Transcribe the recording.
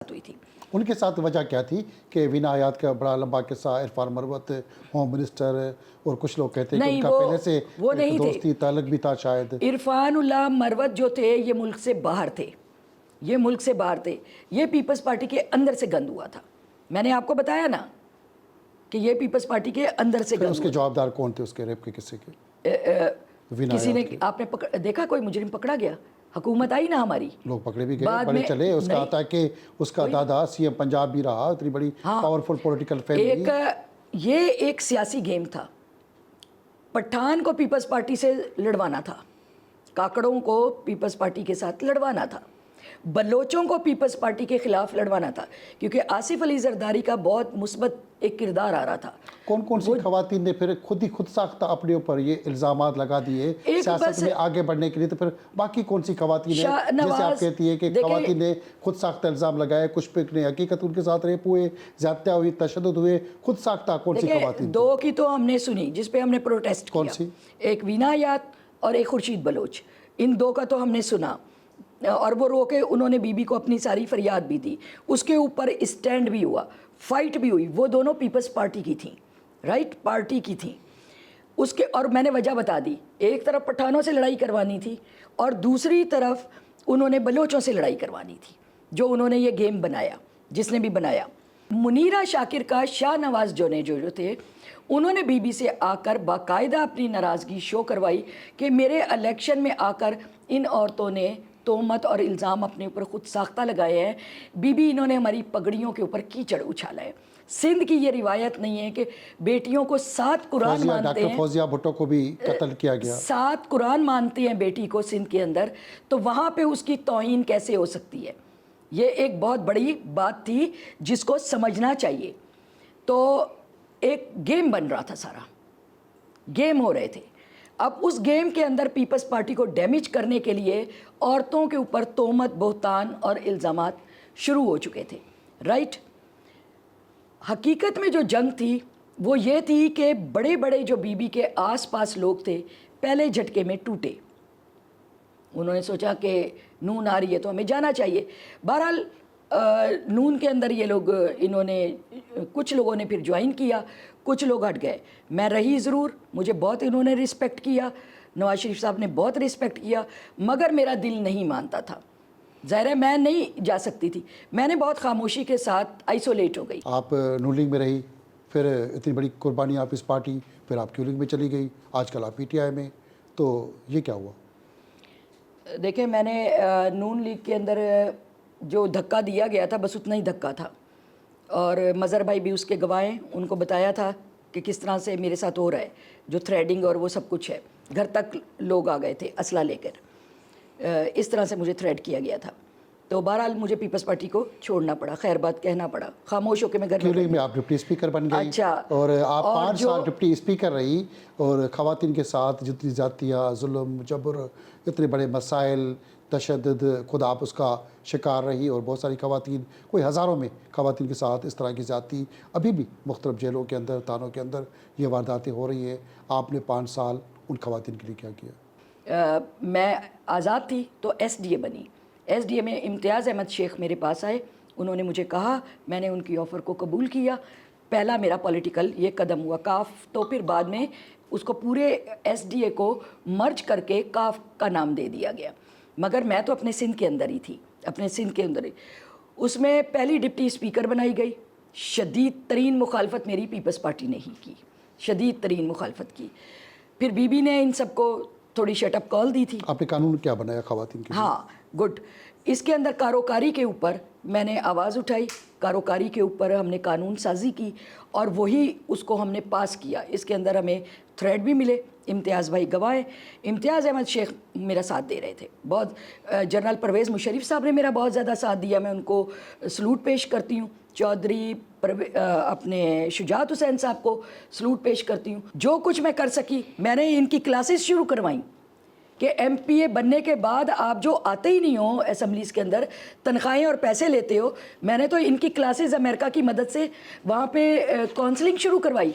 हुई थी। उनके साथ वजह क्या थी कि वीना हयात का बड़ा लंबा किस्सा, इरफान मरवत होम मिनिस्टर, और कुछ लोग कहते हैं कि नहीं, उनका पहले से वो एक नहीं थे। दोस्ती ताल्लुक भी था शायद। इरफान उल्लाह मरवत जो थे ये मुल्क से बाहर थे, ये मुल्क से बाहर थे। ये पीपल्स पार्टी के अंदर से गंद हुआ था। मैंने आपको बताया ना कि ये पीपल्स पार्टी के अंदर से फिर गंद उसके हुआ जवाबदार कौन थे उसके रेप के किस्से के? वीना किसी ने हयात के आपने देखा कोई मुजरिम पकड़ा गया? हुकूमत आई ना हमारी, लोग पकड़े भी गए, बाद बड़े में चले। उसका नहीं, आता है कि उसका दादा सीएम पंजाब भी रहा, इतनी बड़ी हाँ, पावरफुल पॉलिटिकल फैमिली। ये एक सियासी गेम था। पठान को पीपल्स पार्टी से लड़वाना था, काकड़ों को पीपल्स पार्टी के साथ लड़वाना था, बलोचों को पीपल्स पार्टी के खिलाफ लड़वाना था, क्योंकि आसिफ अली जरदारी का बहुत मुस्बत एक किरदार आ रहा था। कौन कौन सी खवातीन ने फिर खुद साख्ता अपने ऊपर ये इल्ज़ामात लगा दिए सियासत में आगे बढ़ने के लिए? तो फिर बाकी कौन सी खवातीन है जैसे आप कहती है कि खवातीन ने खुद साख्ता इल्ज़ाम लगाए, कुछ पे ने हकीकत उनके साथ रेप हुए, ज़्यादतियाँ हुई, तशद्दुद हुए, खुद साख्ता कौन सी खवातीन? दो की तो हमने सुनी जिस पे हमने प्रोटेस्ट कौन किया, सी? एक वीना हयात और एक खुर्शीद बलोच। इन दो का तो हमने सुना, और वो रो के उन्होंने बीबी को अपनी सारी फरियाद भी दी, उसके ऊपर स्टैंड भी हुआ, फाइट भी हुई। वो दोनों पीपल्स पार्टी की थी, राइट पार्टी की थी उसके। और मैंने वजह बता दी, एक तरफ पठानों से लड़ाई करवानी थी और दूसरी तरफ उन्होंने बलोचों से लड़ाई करवानी थी। जो उन्होंने ये गेम बनाया, जिसने भी बनाया, मुनीरा शाकिर का शाह नवाज़ जो थे, उन्होंने बीबी से आकर बाकायदा अपनी नाराज़गी शो करवाई कि मेरे इलेक्शन में आकर इन औरतों ने तोहमत और इल्ज़ाम अपने ऊपर खुद साख्ता लगाए हैं। बीबी इन्होंने हमारी पगड़ियों के ऊपर कीचड़ उछाला है। सिंध की ये रिवायत नहीं है कि बेटियों को 7 कुरान मानते हैं, फौजिया भुट्टो को भी कत्ल किया गया, 7 कुरान मानते हैं बेटी को सिंध के अंदर, तो वहाँ पे उसकी तौहीन कैसे हो सकती है? ये एक बहुत बड़ी बात थी जिसको समझना चाहिए। तो एक गेम बन रहा था, सारा गेम हो रहे थे। अब उस गेम के अंदर पीपल्स पार्टी को डैमेज करने के लिए औरतों के ऊपर तोहमत, बोहतान और इल्ज़ामात शुरू हो चुके थे, राइट। हकीकत में जो जंग थी वो ये थी कि बड़े बड़े जो बीबी के आसपास लोग थे पहले झटके में टूटे। उन्होंने सोचा कि नून आ रही है तो हमें जाना चाहिए। बहरहाल नून के अंदर ये लोग, इन्होंने, कुछ लोगों ने फिर ज्वाइन किया, कुछ लोग हट गए। मैं रही ज़रूर, मुझे बहुत इन्होंने रिस्पेक्ट किया, नवाज शरीफ साहब ने बहुत रिस्पेक्ट किया, मगर मेरा दिल नहीं मानता था। ज़ाहिर है मैं नहीं जा सकती थी, मैंने बहुत खामोशी के साथ आइसोलेट हो गई। आप नून लीग में रही, फिर इतनी बड़ी कुर्बानी आप इस पार्टी, फिर आप क्यू लीग में चली गई, आजकल आप पीटीआई में, तो ये क्या हुआ? देखिए, मैंने नून लीग के अंदर जो धक्का दिया गया था बस उतना ही धक्का था, और मज़हर भाई भी उसके गवाह हैं। उनको बताया था कि किस तरह से मेरे साथ हो रहा है, जो थ्रेडिंग और वो सब कुछ है। घर तक लोग आ गए थे असला लेकर, इस तरह से मुझे थ्रेड किया गया था। तो बहरहाल मुझे पीपल्स पार्टी को छोड़ना पड़ा, खैर बात कहना पड़ा, खामोश होकर मैं घर में। आप डिप्टी स्पीकर बन गई। अच्छा, और आप 5 साल डिप्टी स्पीकर रही, और ख़वातीन के साथ जितनी ज़्यादतियाँ, जुल्म, जबर, इतने बड़े मसाइल, तशद्दुद, खुद आप उसका शिकार रही, और बहुत सारी ख़वातीन, कोई हज़ारों में ख़वातीन के साथ इस तरह की ज़्यादती अभी भी मुख्तलिफ़ जेलों के अंदर, थानों के अंदर ये वारदातें हो रही हैं। आपने 5 साल उन ख़वातीन के लिए क्या किया? मैं आज़ाद थी तो एसडीए बनी। एसडीए में इम्तियाज़ अहमद शेख मेरे पास आए, उन्होंने मुझे कहा, मैंने उनकी ऑफ़र को कबूल किया। पहला मेरा पॉलिटिकल ये कदम हुआ काफ, तो फिर बाद में उसको पूरे एसडीए को मर्ज करके काफ का नाम दे दिया गया। मगर मैं तो अपने सिंध के अंदर ही थी, अपने सिंध के अंदर ही। उसमें पहली डिप्टी स्पीकर बनाई गई। शदीद तरीन मुखालफत मेरी पीपल्स पार्टी ने ही की, शदीद तरीन मुखालफत की। फिर बीबी ने इन सबको थोड़ी शटअप कॉल दी थी। आपने कानून क्या बनाया ख़वातीन के लिए? हाँ, गुड। इसके अंदर कारोकारी के ऊपर मैंने आवाज़ उठाई, कारोकारी के ऊपर हमने कानून साजी की, और वही उसको हमने पास किया। इसके अंदर हमें थ्रेड भी मिले, इम्तियाज़ भाई गवाह हैं। इम्तियाज़ अहमद शेख मेरा साथ दे रहे थे बहुत। जनरल परवेज़ मुशर्रफ साहब ने मेरा बहुत ज़्यादा साथ दिया, मैं उनको सलूट पेश करती हूँ। चौधरी अपने शुजात हुसैन साहब को सलूट पेश करती हूँ। जो कुछ मैं कर सकी, मैंने इनकी क्लासेस शुरू करवाई कि एमपीए बनने के बाद आप जो आते ही नहीं हो असम्बलीज़ के अंदर, तनख्वाहें और पैसे लेते हो, मैंने तो इनकी क्लासेस अमेरिका की मदद से वहाँ पे काउंसलिंग शुरू करवाई।